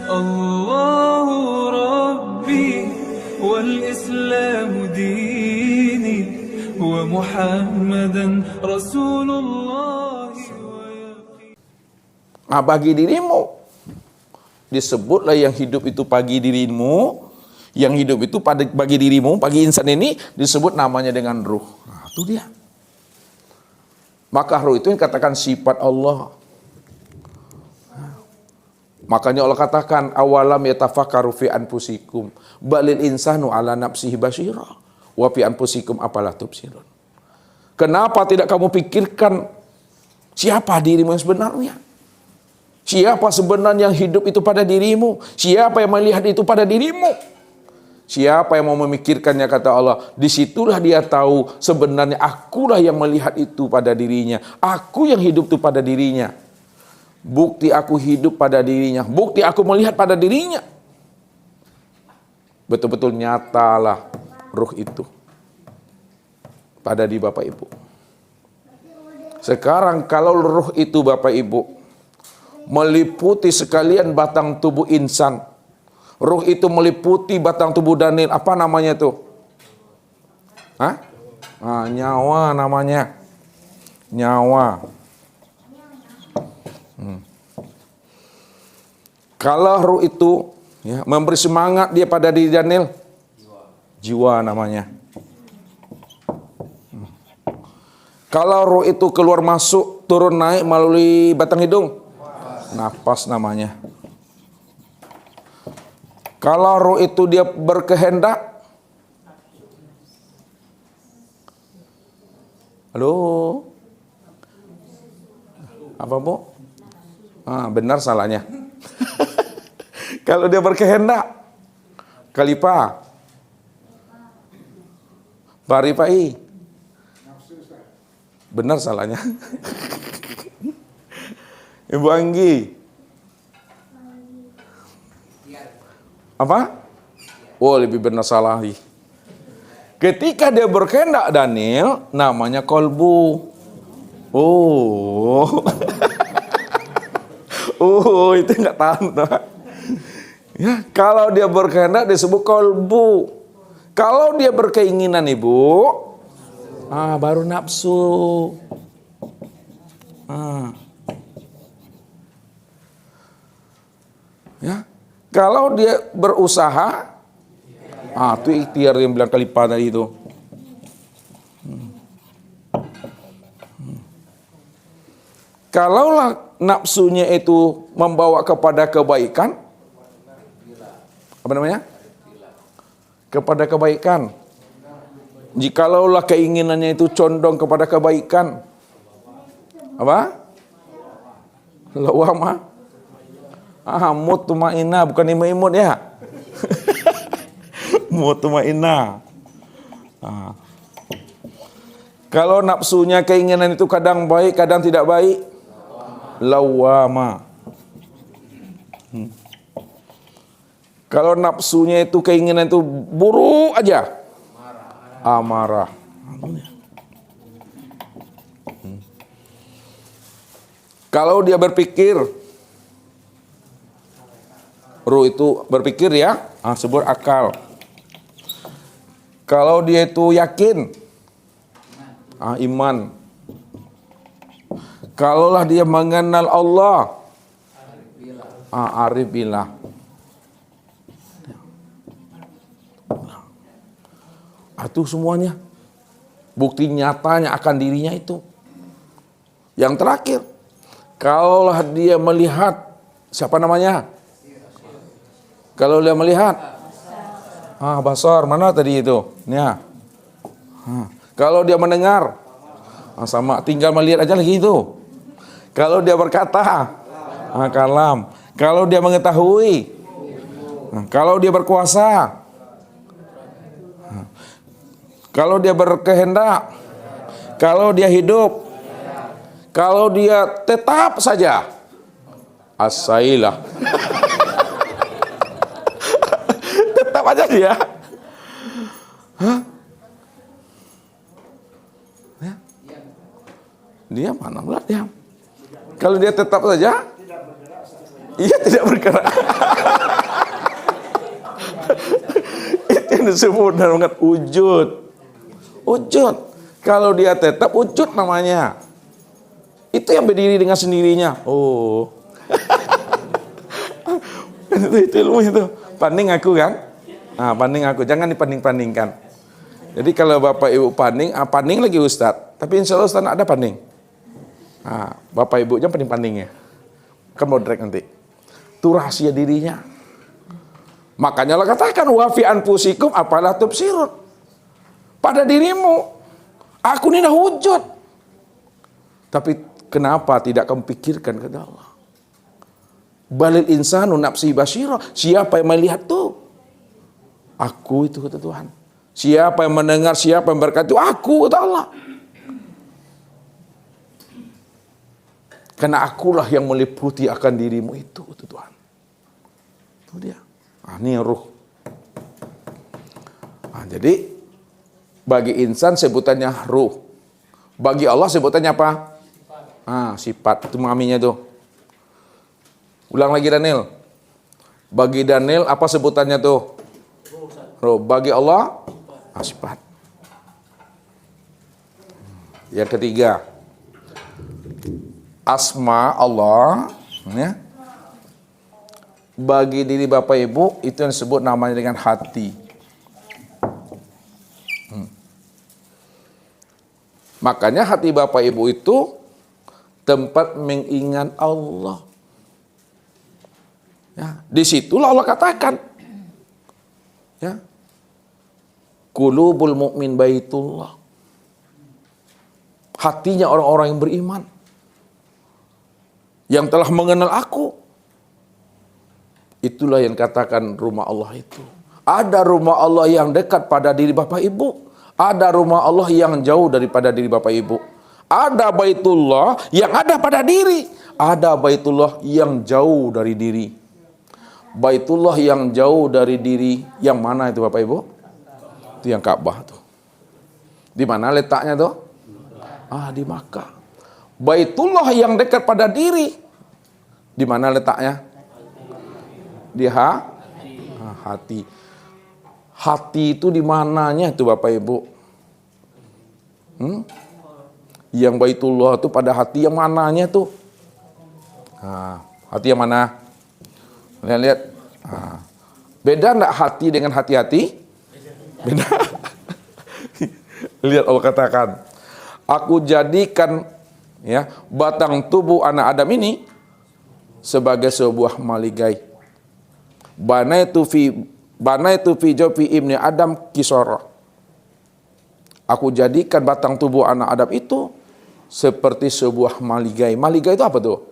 الله ربي والإسلام ديني ومحمدا رسول الله. Bagi dirimu disebutlah yang hidup itu bagi dirimu, yang hidup itu bagi dirimu, bagi insan ini disebut namanya dengan ruh. Nah, itu dia. Maka ruh itu yang katakan sifat Allah. Makanya Allah katakan awalam yatafakkaru fi anfusikum balil insanu ala nafsihi basyira wa fi anfusikum apalah tubsirun. Kenapa tidak kamu pikirkan siapa dirimu yang sebenarnya? Siapa sebenarnya yang hidup itu pada dirimu? Siapa yang melihat itu pada dirimu? Siapa yang mau memikirkannya, kata Allah. Disitulah dia tahu sebenarnya akulah yang melihat itu pada dirinya. Aku yang hidup itu pada dirinya. Bukti aku hidup pada dirinya. Bukti aku melihat pada dirinya. Betul-betul nyatalah ruh itu pada di Bapak Ibu. Sekarang kalau ruh itu Bapak Ibu meliputi sekalian batang tubuh insan. Ruh itu meliputi batang tubuh Daniel. Apa namanya itu? Hah? Nyawa namanya. Nyawa. Kalau ruh itu ya, memberi semangat dia pada diri Daniel. Jiwa namanya. Kalau ruh itu keluar masuk, turun naik melalui batang hidung. Nafas namanya. Kalau roh itu dia berkehendak. Halo? Apa Bu? Benar salahnya. Kalau dia berkehendak. Kalipa. Paripai. Benar salahnya. Ibu Anggi. Apa? Oh, lebih benar salah. Ketika dia berkehendak Daniel, namanya kolbu. Oh. Oh, itu enggak tahu. Ya, kalau dia berkehendak disebut kolbu. Kalau dia berkeinginan, Ibu, baru nafsu. Ya, kalau dia berusaha, itu ikhtiar yang bilang Khalifah tadi itu. Kalaulah nafsunya itu membawa kepada kebaikan, apa namanya? Kepada kebaikan. Jikalaulah keinginannya itu condong kepada kebaikan, apa? Lawama. Mutmainah, bukan imut ya. Mutmainah. Kalau nafsunya keinginan itu kadang baik, kadang tidak baik, lawama. Kalau nafsunya itu keinginan itu buruk aja, amarah. Kalau dia berpikir, ruh itu berpikir ya, sebut akal. Kalau dia itu yakin, iman. Kalaulah dia mengenal Allah, arif billah. Itu semuanya bukti nyatanya akan dirinya itu. Yang terakhir, kalaulah dia melihat, siapa namanya? Kalau dia melihat, basar, mana tadi itu? Ya. Kalau dia mendengar, sama, tinggal melihat aja lagi itu. Kalau dia berkata, kalam. Kalau dia mengetahui, kalau dia berkuasa, kalau dia berkehendak, kalau dia hidup, kalau dia tetap saja, asailah. Tetap aja dia. Dia mana pula diam. Kalau dia tetap saja, iya tidak bergerak. disebut dengan wujud. Wujud. Kalau dia tetap wujud namanya. Itu yang berdiri dengan sendirinya. Oh. itu ilmu itu. Panding aku kan? Panding aku. Jangan dipanding-bandingkan. Jadi kalau Bapak Ibu panding, panding lagi Ustadz. Tapi insya Allah Ustadz ada panding. Bapak Ibu jangan panding-pandingnya. Kan mau drag nanti. Itu rahasia dirinya. Makanya Allah katakan wa fi anfusikum afala tubsirun. Pada dirimu, aku ini dah wujud. Tapi kenapa tidak kamu pikirkan kata Allah? Balil insanu nafsi basyira. Siapa yang melihat tuh? Aku itu kata Tuhan. Siapa yang mendengar, siapa yang berkata itu aku kata Allah. Karena akulah yang meliputi akan dirimu itu kata Tuhan. Itu dia. Ini ruh. Jadi bagi insan sebutannya ruh. Bagi Allah sebutannya apa? Sifat. Itu memahaminya tuh. Ulang lagi Daniel. Bagi Daniel apa sebutannya tuh? Ruh. Bagi Allah sifat. Yang ketiga, asma Allah, ya. Bagi diri Bapak Ibu itu yang disebut namanya dengan hati. Makanya hati Bapak Ibu itu tempat mengingat Allah. Ya, disitulah Allah katakan, ya, qulubul mu'min baitullah. Hatinya orang-orang yang beriman, yang telah mengenal aku. Itulah yang katakan rumah Allah itu. Ada rumah Allah yang dekat pada diri Bapak Ibu. Ada rumah Allah yang jauh daripada diri Bapak Ibu. Ada baitullah yang ada pada diri. Ada baitullah yang jauh dari diri. Baitullah yang jauh dari diri. Yang mana itu Bapak Ibu? Itu yang Ka'bah tuh. Di mana letaknya tuh? Di Makkah. Baitullah yang dekat pada diri. Di mana letaknya? Di hati. Hati itu di mananya itu Bapak Ibu? Yang baitullah itu pada hati yang mananya tuh? Hati yang mana? Lihat. Beda enggak hati dengan hati-hati? Beda. Lihat Allah katakan, aku jadikan ya batang tubuh anak Adam ini sebagai sebuah maligai. Banaitu fi jawfi ibni Adam kisara. Aku jadikan batang tubuh anak Adam itu seperti sebuah maligai. Maligai itu apa tuh?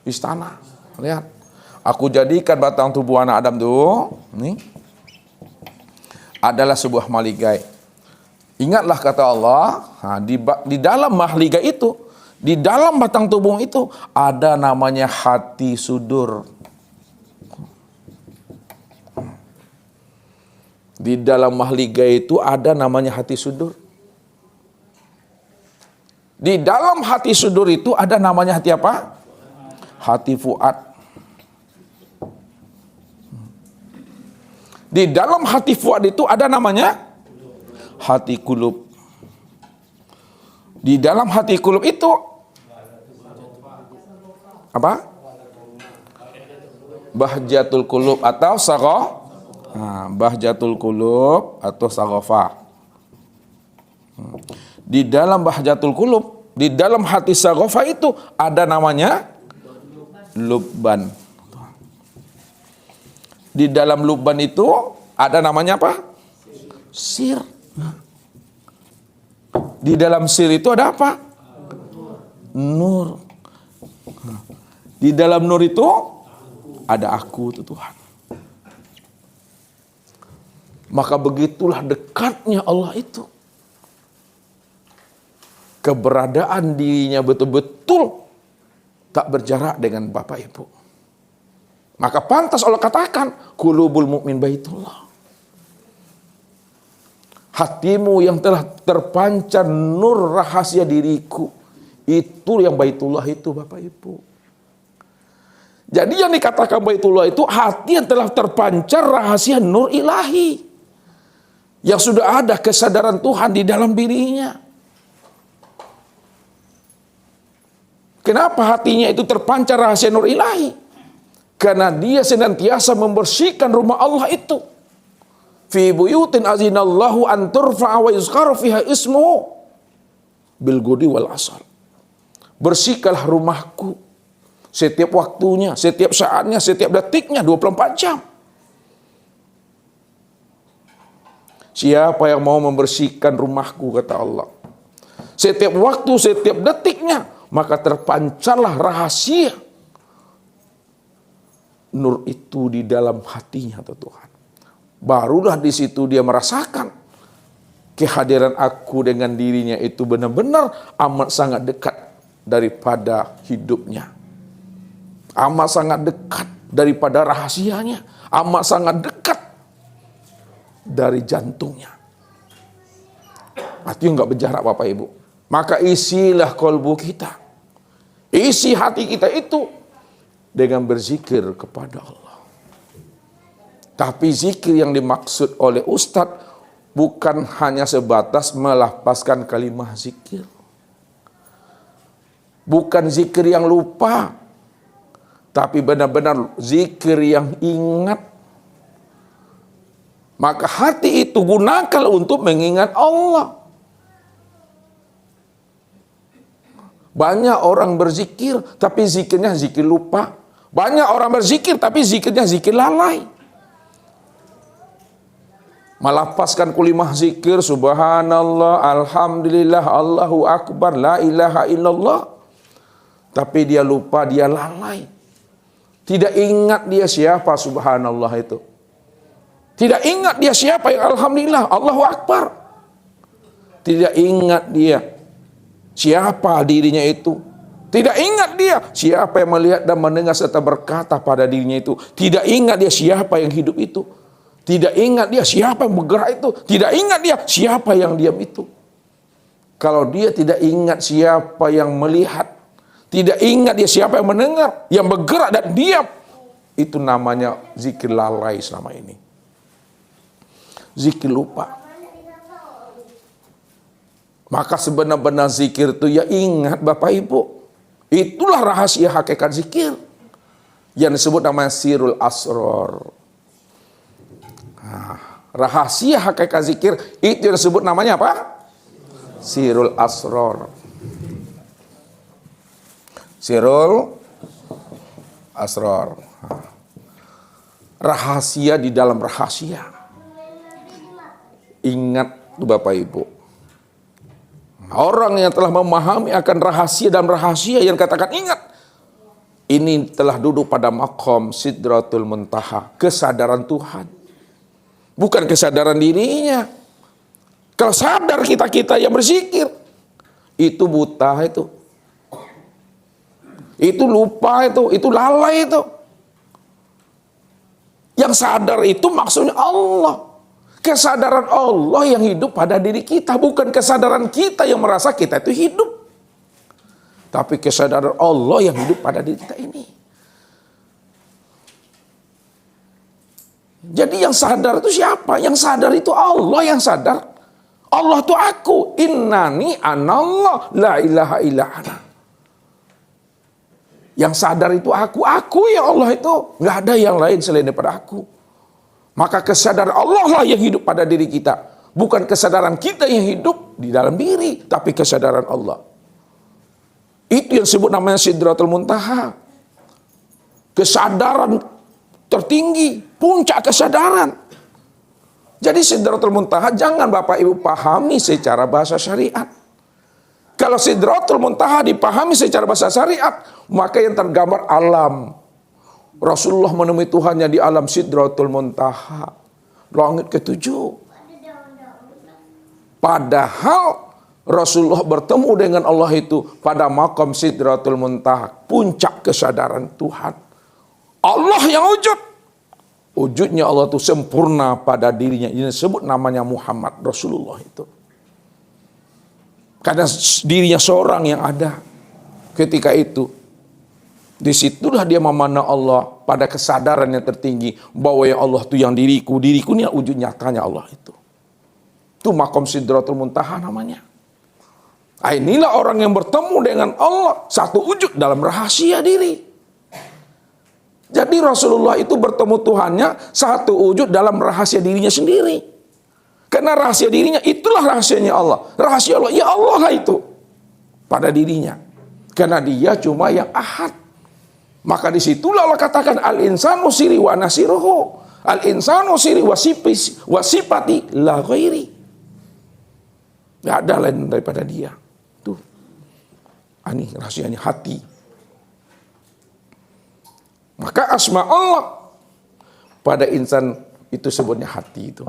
Istana. Lihat. Aku jadikan batang tubuh anak Adam tuh, nih, adalah sebuah maligai. Ingatlah kata Allah, di dalam maligai itu, di dalam batang tubuh itu ada namanya hati sudur. Di dalam mahligai itu ada namanya hati sudur. Di dalam hati sudur itu ada namanya hati apa? Hati fuad. Di dalam hati fuad itu ada namanya hati kulub. Di dalam hati kulub itu apa? Bahjatul kulub atau saghah. Bahjatul qulub atau saghafah. Di dalam bahjatul qulub, di dalam hati saghafah itu ada namanya lubban. Di dalam lubban itu ada namanya apa? Sir. Di dalam sir itu ada apa? Nur. Di dalam nur itu ada aku itu Tuhan. Maka begitulah dekatnya Allah itu. Keberadaan dirinya betul-betul tak berjarak dengan Bapak Ibu. Maka pantas Allah katakan, qulubul mu'min baitullah. Hatimu yang telah terpancar nur rahasia diriku. Itu yang baitullah itu Bapak Ibu. Jadi yang dikatakan baitullah itu hati yang telah terpancar rahasia nur ilahi. Yang sudah ada kesadaran Tuhan di dalam dirinya. Kenapa hatinya itu terpancar rahasia nur ilahi? Karena dia senantiasa membersihkan rumah Allah itu. Fi buyutin azinallahu an turfa'a wa yuzkaru fiha ismuhu bil gudi wal asal. Bersihkanlah rumahku setiap waktunya, setiap saatnya, setiap detiknya, 24 jam. Siapa yang mau membersihkan rumahku, kata Allah, setiap waktu, setiap detiknya, maka terpancarlah rahasia nur itu di dalam hatinya, Tuhan. Barulah di situ dia merasakan kehadiran aku dengan dirinya itu benar-benar amat sangat dekat daripada hidupnya. Amat sangat dekat daripada rahasianya. Amat sangat dekat dari jantungnya. Artinya enggak berjarak, Bapak Ibu. Maka isilah kolbu kita. Isi hati kita itu dengan berzikir kepada Allah. Tapi zikir yang dimaksud oleh Ustadz bukan hanya sebatas melafazkan kalimat zikir. Bukan zikir yang lupa, tapi benar-benar zikir yang ingat. Maka hati itu gunakan untuk mengingat Allah. Banyak orang berzikir, tapi zikirnya zikir lupa. Banyak orang berzikir, tapi zikirnya zikir lalai. Melafazkan kalimah zikir, subhanallah, alhamdulillah, Allahu akbar, la ilaha illallah. Tapi dia lupa, dia lalai. Tidak ingat dia siapa subhanallah itu. Tidak ingat dia siapa yang alhamdulillah, Allahu akbar. Tidak ingat dia siapa dirinya itu. Tidak ingat dia siapa yang melihat dan mendengar serta berkata pada dirinya itu. Tidak ingat dia siapa yang hidup itu. Tidak ingat dia siapa yang bergerak itu. Tidak ingat dia siapa yang diam itu. Kalau dia tidak ingat siapa yang melihat, tidak ingat dia siapa yang mendengar, yang bergerak dan diam, itu namanya zikir lalai selama ini. Zikir lupa. Maka sebenar-benar zikir itu ya ingat Bapak Ibu. Itulah rahasia hakikat zikir yang disebut namanya sirul asror. Rahasia hakikat zikir itu yang disebut namanya apa? Sirul asror. Sirul asror. Rahasia di dalam rahasia. Ingat tuh Bapak Ibu. Orang yang telah memahami akan rahasia dan rahasia yang katakan ingat. Ini telah duduk pada maqam sidratul muntaha. Kesadaran Tuhan. Bukan kesadaran dirinya. Kalau sadar kita-kita yang berzikir. Itu buta itu. Itu lupa itu lalai itu. Yang sadar itu maksudnya Allah. Kesadaran Allah yang hidup pada diri kita. Bukan kesadaran kita yang merasa kita itu hidup. Tapi kesadaran Allah yang hidup pada diri kita ini. Jadi yang sadar itu siapa? Yang sadar itu Allah yang sadar. Allah itu aku. Innani anallah la ilaha illa ana. Yang sadar itu aku. Aku ya Allah itu. Nggak ada yang lain selain daripada aku. Maka kesadaran Allah lah yang hidup pada diri kita. Bukan kesadaran kita yang hidup di dalam diri. Tapi kesadaran Allah. Itu yang disebut namanya sidratul muntaha. Kesadaran tertinggi. Puncak kesadaran. Jadi sidratul muntaha jangan Bapak Ibu pahami secara bahasa syariat. Kalau sidratul muntaha dipahami secara bahasa syariat. Maka yang tergambar alam. Rasulullah menemui Tuhannya di alam sidratul muntaha. Langit ketujuh. Padahal Rasulullah bertemu dengan Allah itu pada maqam sidratul muntaha. Puncak kesadaran Tuhan. Allah yang wujud. Wujudnya Allah itu sempurna pada dirinya. Ini disebut namanya Muhammad Rasulullah itu. Karena dirinya seorang yang ada ketika itu. Disitulah dia memandang Allah pada kesadaran yang tertinggi bahwa ya Allah itu yang diriku ini wujud nyatanya Allah itu. Itu makom Sidratul Muntaha namanya. Inilah orang yang bertemu dengan Allah satu wujud dalam rahasia diri. Jadi Rasulullah itu bertemu Tuhannya satu wujud dalam rahasia dirinya sendiri. Karena rahasia dirinya itulah rahasianya Allah. Rahasia Allah, ya Allah lah itu pada dirinya. Karena dia cuma yang ahad. Maka disitulah Allah katakan al-insanu siri wa nasiruhu. Al-insanu siri wa sifati la ghairi. Tidak ada lain daripada dia. Tuh. Ini rahasianya hati. Maka asma Allah pada insan itu sebutnya hati itu.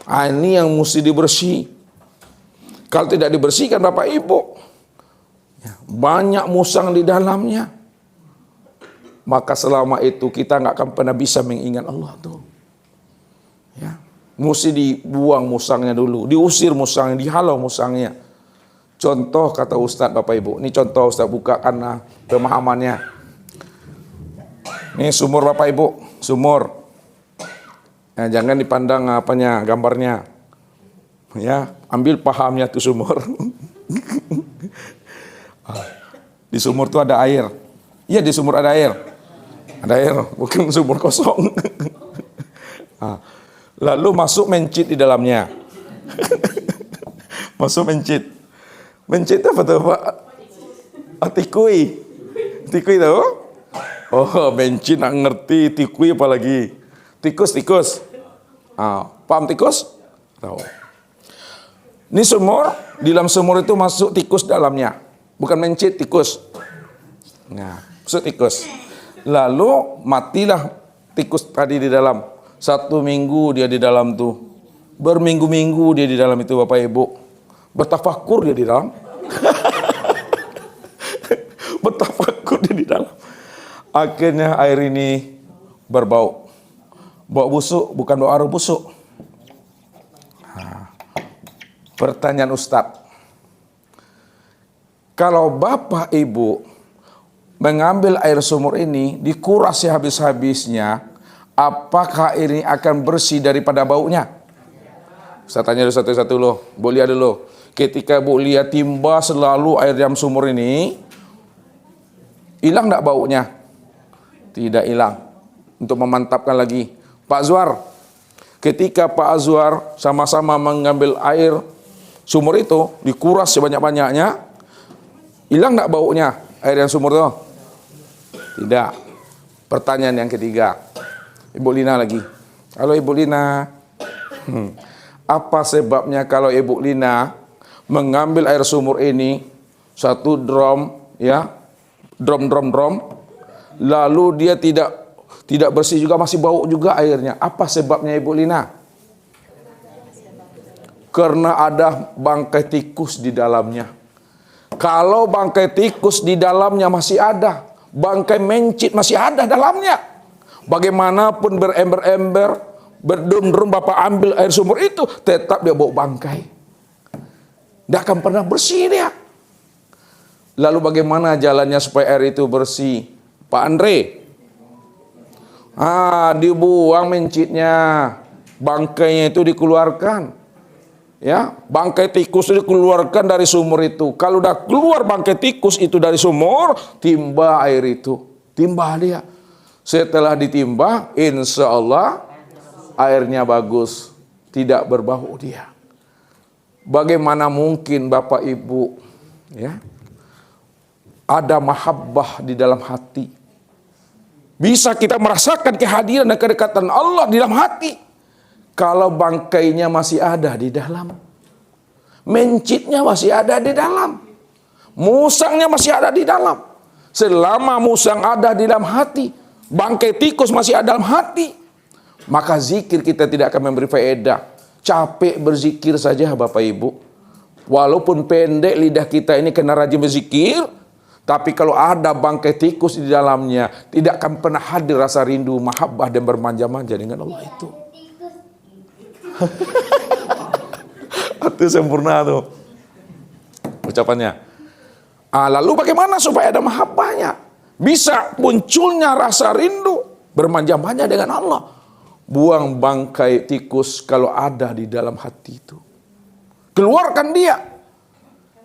Ini yang mesti dibersih. Kalau tidak dibersihkan Bapak Ibu, banyak musang di dalamnya. Maka selama itu kita nggak akan pernah bisa mengingat Allah tuh. Ya, mesti dibuang musangnya dulu, diusir musangnya, dihalau musangnya. Contoh kata Ustadz Bapak Ibu, ini contoh Ustadz bukakan pemahamannya. Ini sumur Bapak Ibu, sumur. Ya, jangan dipandang gambarnya. Ya, ambil pahamnya tuh sumur. Di sumur tuh ada air. Iya, di sumur ada air. Ada air, bukan sumur kosong. Lalu masuk mencit di dalamnya. Masuk mencit. Mencit apa tuh Pak? Tikui. Tikui tahu? Oh, mencit nak ngerti, tikui apalagi. Tikus. Paham tikus? Tahu. Ini sumur, di dalam sumur itu masuk tikus dalamnya. Bukan mencit, tikus. Nah, masuk tikus. Lalu matilah tikus tadi di dalam. 1 minggu dia di dalam tuh. Berminggu-minggu dia di dalam itu Bapak Ibu. Bertafakur dia di dalam. Bertafakur dia di dalam. Akhirnya air ini berbau. Bau busuk, bukan bau arus busuk. Pertanyaan Ustadz. Kalau Bapak Ibu mengambil air sumur ini, dikuras sehabis-habisnya, apakah air ini akan bersih daripada baunya? Saya tanya dulu satu-satu loh. Bu lihat dulu. Ketika Bu lihat timba selalu air dalam sumur ini, hilang enggak baunya? Tidak hilang. Untuk memantapkan lagi. Pak Azwar, ketika Pak Azwar sama-sama mengambil air sumur itu, dikuras sebanyak-banyaknya, hilang enggak baunya air yang sumur itu? Tidak. Pertanyaan yang ketiga. Ibu Lina lagi. Halo Ibu Lina. Apa sebabnya kalau Ibu Lina mengambil air sumur ini, satu drum, ya, drum, lalu dia tidak bersih juga, masih bau juga airnya. Apa sebabnya Ibu Lina? Karena ada bangkai tikus di dalamnya. Kalau bangkai tikus di dalamnya masih ada, bangkai mencit masih ada dalamnya. Bagaimanapun berember-ember, berdrum-drum Bapak ambil air sumur itu, tetap dia bau bangkai. Tidak akan pernah bersih dia. Lalu bagaimana jalannya supaya air itu bersih? Pak Andre, dibuang mencitnya, bangkainya itu dikeluarkan. Ya, bangkai tikus itu dikeluarkan dari sumur itu. Kalau udah keluar bangkai tikus itu dari sumur, timba air itu, timba dia. Setelah ditimba, insya Allah airnya bagus, tidak berbau dia. Bagaimana mungkin Bapak Ibu, ya, ada mahabbah di dalam hati? Bisa kita merasakan kehadiran dan kedekatan Allah di dalam hati kalau bangkainya masih ada di dalam, mencitnya masih ada di dalam, musangnya masih ada di dalam. Selama musang ada di dalam hati, bangkai tikus masih ada dalam hati, maka zikir kita tidak akan memberi faedah. Capek berzikir saja Bapak Ibu. Walaupun pendek lidah kita ini kena rajin berzikir, tapi kalau ada bangkai tikus di dalamnya, tidak akan pernah hadir rasa rindu, mahabbah dan bermanja-manja dengan Allah itu. Itu sempurna tuh ucapannya. Lalu bagaimana supaya ada mahabbahnya? Bisa munculnya rasa rindu, bermanja-manja dengan Allah. buang bangkai tikus kalau ada di dalam hati itu. Keluarkan dia.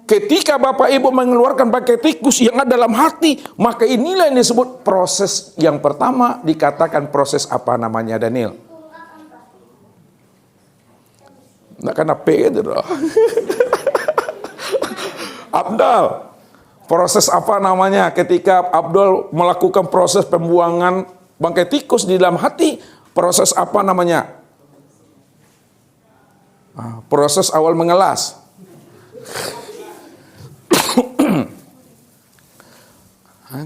Ketika Bapak Ibu mengeluarkan bangkai tikus yang ada dalam hati, maka inilah yang disebut proses yang pertama, dikatakan proses apa namanya, Daniel? Nggak kena P gitu dong. Abdal. Proses apa namanya ketika Abdul melakukan proses pembuangan bangkai tikus di dalam hati? Proses apa namanya? Proses awal mengelas.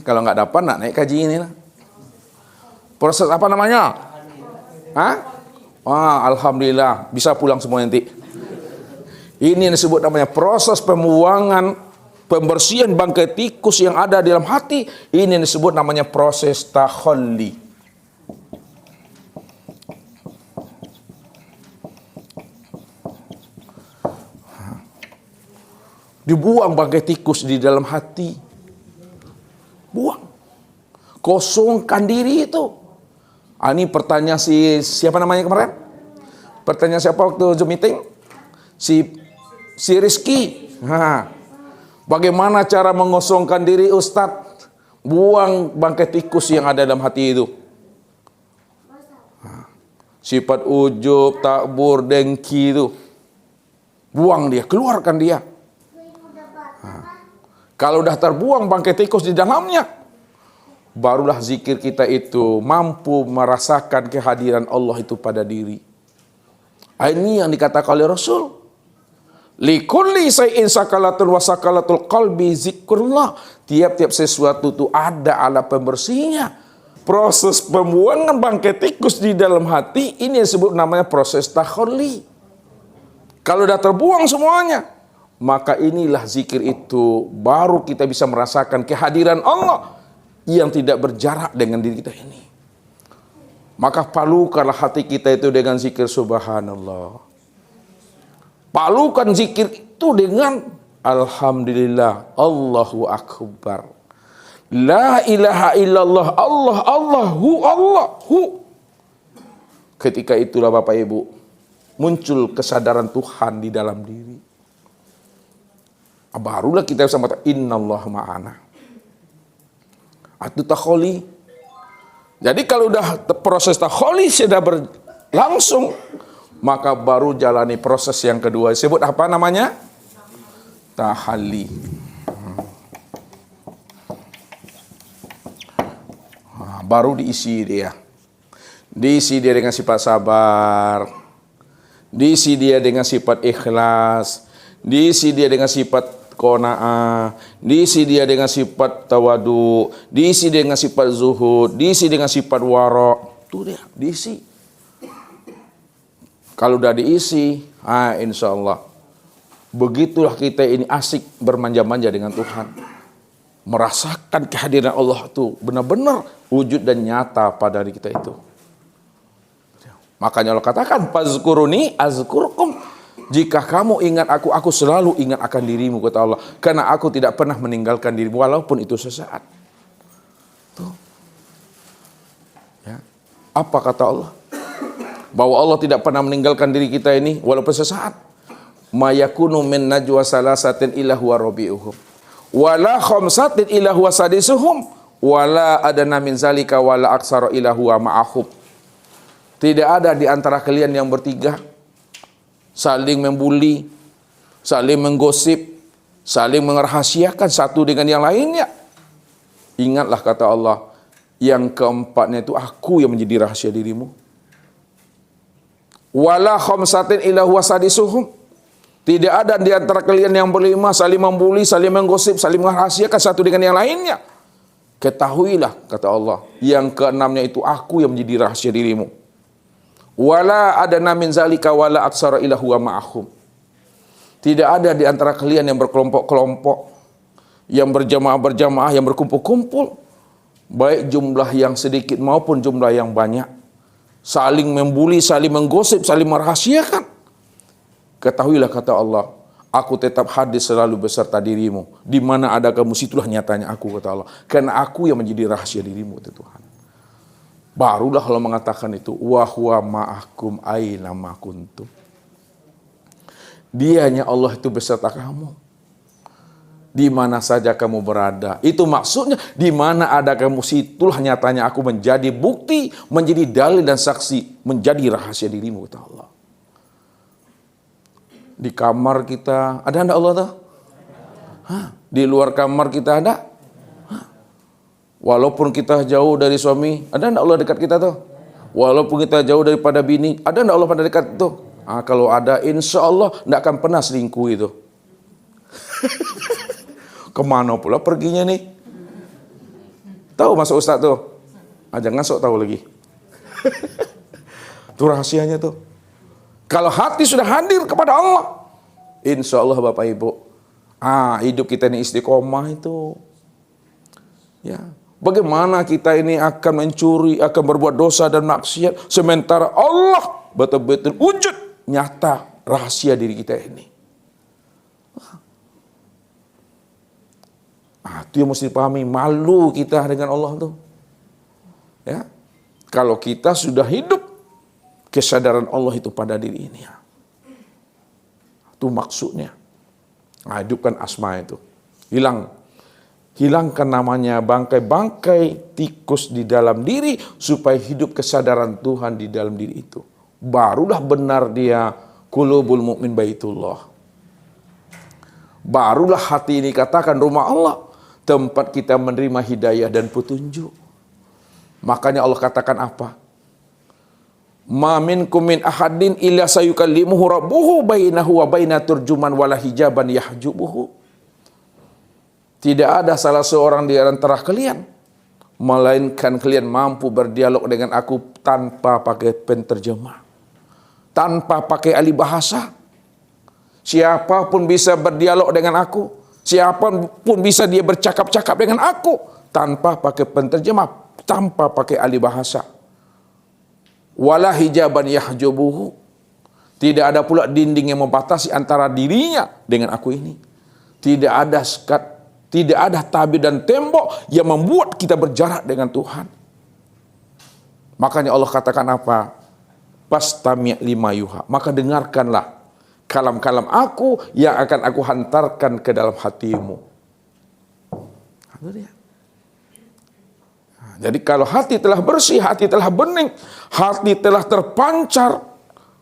Kalau nggak dapat, nak naik kaji ini lah. Proses apa namanya? Alhamdulillah, bisa pulang semua nanti. Ini yang disebut namanya proses pembuangan, pembersihan bangkai tikus yang ada di dalam hati. Ini yang disebut namanya proses takhalli. Dibuang bangkai tikus di dalam hati. Buang. Kosongkan diri itu. Ini pertanyaan siapa namanya kemarin? Pertanyaan siapa waktu Zoom meeting? Si Rizky. Bagaimana cara mengosongkan diri Ustadz? Buang bangkai tikus yang ada dalam hati itu. Sifat ujub, takbur, dengki itu. Buang dia, keluarkan dia. Kalau udah terbuang bangkai tikus di dalamnya, barulah zikir kita itu mampu merasakan kehadiran Allah itu pada diri. Ini yang dikatakan oleh Rasul. Likulli shay'in sakalatul wa sakalatul qalbi zikrullah. Tiap-tiap sesuatu itu ada ala pembersihnya. Proses pembuangan bangkai tikus di dalam hati ini disebut namanya proses takhalli. Kalau udah terbuang semuanya, maka inilah zikir itu baru kita bisa merasakan kehadiran Allah yang tidak berjarak dengan diri kita ini. Maka palukanlah hati kita itu dengan zikir subhanallah. Palukan zikir itu dengan alhamdulillah, Allahu akbar. La ilaha illallah, Allahu. Ketika itulah Bapak Ibu, muncul kesadaran Tuhan di dalam diri. Barulah kita bisa mengatakan innallaha ma'ana. Itu takholi. Jadi kalau udah proses takholi sudah berlangsung, maka baru jalani proses yang kedua. Disebut apa namanya? Tahalli. Baru diisi dia. Diisi dia dengan sifat sabar. Diisi dia dengan sifat ikhlas. Diisi dia dengan sifat qanaah, diisi dia dengan sifat tawadu, diisi dengan sifat zuhud, diisi dengan sifat wara. Itu dia, diisi. Kalau udah diisi, insya Allah begitulah kita ini asik bermanja-manja dengan Tuhan. Merasakan kehadiran Allah itu benar-benar wujud dan nyata pada diri kita itu. Makanya Allah katakan, fazkuruni azkurkum. Jika kamu ingat aku selalu ingat akan dirimu, kata Allah. Karena aku tidak pernah meninggalkan dirimu, walaupun itu sesaat. Tuh. Ya. Apa kata Allah? Bahwa Allah tidak pernah meninggalkan diri kita ini, walaupun sesaat. Ma yakunu min najwa salasatin illa huwa rabi'uhum. Wala khamsatin illa huwa sadisuhum. Wala adana min zalika wala aksara illa huwa ma'ahum. Tidak ada di antara kalian yang bertiga saling membuli, saling menggosip, saling merahasiakan satu dengan yang lainnya. Ingatlah kata Allah, yang keempatnya itu aku yang menjadi rahasia dirimu. Wala khamsatin illa huwa sadisuhum. Tidak ada di antara kalian yang berlima saling membuli, saling menggosip, saling merahasiakan satu dengan yang lainnya. Ketahuilah kata Allah, yang keenamnya itu aku yang menjadi rahasia dirimu. Wala adana min zalika wala aksara illa huwa ma'ahum. Tidak ada di antara kalian yang berkelompok-kelompok, yang berjamaah-berjamaah, yang berkumpul-kumpul, baik jumlah yang sedikit maupun jumlah yang banyak, saling membuli, saling menggosip, saling merahasiakan. Ketahuilah kata Allah, aku tetap hadir selalu beserta dirimu. Di mana ada kamu, situlah nyatanya aku, kata Allah. Karena aku yang menjadi rahasia dirimu, kata Tuhan. Barulah Allah mengatakan itu, wa huwa ma'akum aina ma kuntum. Dianya Allah itu beserta kamu, di mana saja kamu berada. Itu maksudnya, di mana ada kamu, situlah nyatanya aku menjadi bukti, menjadi dalil dan saksi, menjadi rahasia dirimu, kata Allah. Di kamar kita ada enggak Allah tuh? Di luar kamar kita ada? Walaupun kita jauh dari suami, ada enggak Allah dekat kita tuh? Walaupun kita jauh daripada bini, ada enggak Allah pada dekat tuh? Kalau ada, insya Allah enggak akan pernah selingkuh itu. Kemana pula perginya nih? Tahu masuk Ustaz tuh? Jangan sok tahu lagi. Itu rahasianya tuh. Kalau hati sudah hadir kepada Allah, insya Allah Bapak Ibu, hidup kita ini istiqomah itu. Ya. Bagaimana kita ini akan mencuri, akan berbuat dosa dan maksiat, sementara Allah betul-betul wujud nyata rahasia diri kita ini. Itu yang mesti dipahami, malu kita dengan Allah tuh. Ya. Kalau kita sudah hidup kesadaran Allah itu pada diri ini. Itu maksudnya. Hidupkan asma itu. Hilangkan namanya bangkai-bangkai tikus di dalam diri supaya hidup kesadaran Tuhan di dalam diri itu. Barulah benar dia qulubul mu'min baitullah. Barulah hati ini katakan rumah Allah, tempat kita menerima hidayah dan petunjuk. Makanya Allah katakan apa? Ma minkum min ahadin illa sayukallimuhu rabbuhu bainahu wa baina turjuman wala hijaban yahjubuhu. Tidak ada salah seorang di antara kalian, melainkan kalian mampu berdialog dengan aku tanpa pakai penterjemah, tanpa pakai ahli bahasa. Siapapun bisa berdialog dengan aku, siapapun bisa dia bercakap-cakap dengan aku tanpa pakai penterjemah, tanpa pakai ahli bahasa. Wala hijaban yahjubuhu. Tidak ada pula dinding yang membatasi antara dirinya dengan aku ini. Tidak ada sekat, tidak ada tabir dan tembok yang membuat kita berjarak dengan Tuhan. Makanya Allah katakan apa? Pastami' lima yuha. Maka dengarkanlah kalam-kalam aku yang akan aku hantarkan ke dalam hatimu. Itu dia. Jadi kalau hati telah bersih, hati telah bening, hati telah terpancar,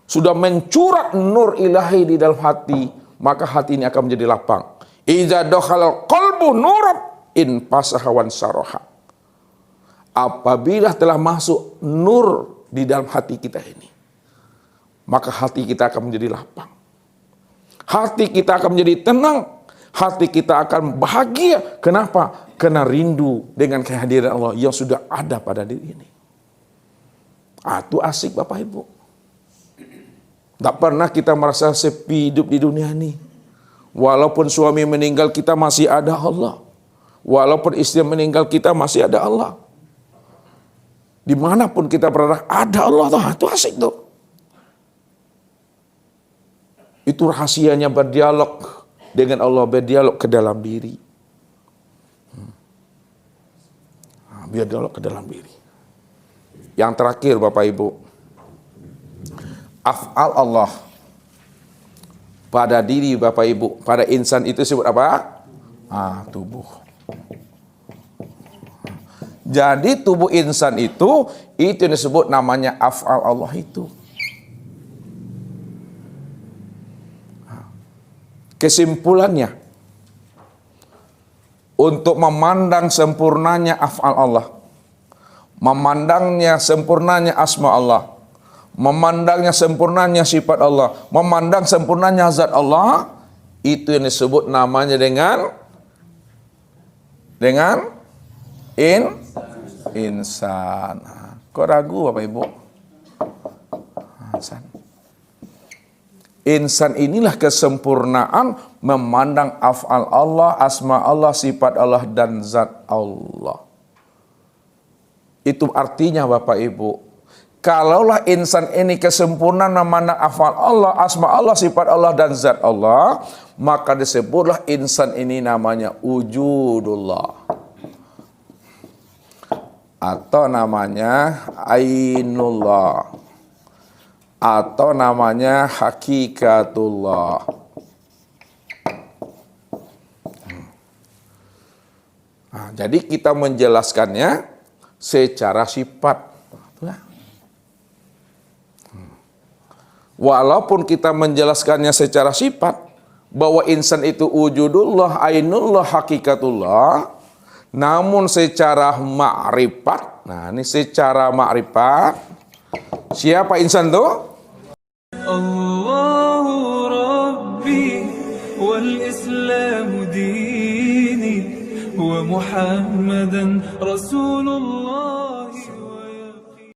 sudah mencurat nur ilahi di dalam hati, maka hati ini akan menjadi lapang. Iza dakhala qalbu nuran in pasahawan saroha. Apabila telah masuk nur di dalam hati kita ini, maka hati kita akan menjadi lapang. Hati kita akan menjadi tenang. Hati kita akan bahagia. Kenapa? Karena rindu dengan kehadiran Allah yang sudah ada pada diri ini. Itu asik Bapak Ibu. Tak pernah kita merasa sepi hidup di dunia ini. Walaupun suami meninggal kita masih ada Allah. Walaupun istri meninggal kita masih ada Allah. Dimanapun kita berada ada Allah. Itu asik tuh. Itu rahasianya berdialog dengan Allah, berdialog ke dalam diri. Berdialog ke dalam diri. Yang terakhir Bapak Ibu, af'al Allah pada diri Bapak Ibu, pada insan itu disebut apa? Tubuh. Jadi tubuh insan itu yang disebut namanya af'al Allah itu. Kesimpulannya, untuk memandang sempurnanya af'al Allah, memandangnya sempurnanya asma Allah, memandangnya sempurnanya sifat Allah, memandang sempurnanya zat Allah, itu yang disebut namanya dengan insan. Kok ragu Bapak Ibu? Insan. Insan inilah kesempurnaan memandang af'al Allah, asma Allah, sifat Allah, dan zat Allah. Itu artinya Bapak Ibu, kalaulah insan ini kesempurnaan memandang af'al Allah, asma Allah, sifat Allah, dan zat Allah, maka disebutlah insan ini namanya wujudullah. atau namanya ainullah, atau namanya hakikatullah. Nah, jadi kita menjelaskannya secara sifat. Walaupun kita menjelaskannya secara sifat, bahwa insan itu wujudullah, ainullah, hakikatullah, namun secara ma'rifat, nah ini secara ma'rifat, siapa insan itu? Allahu Rabbi wal Islamu dini wa Muhammadan Rasulullah.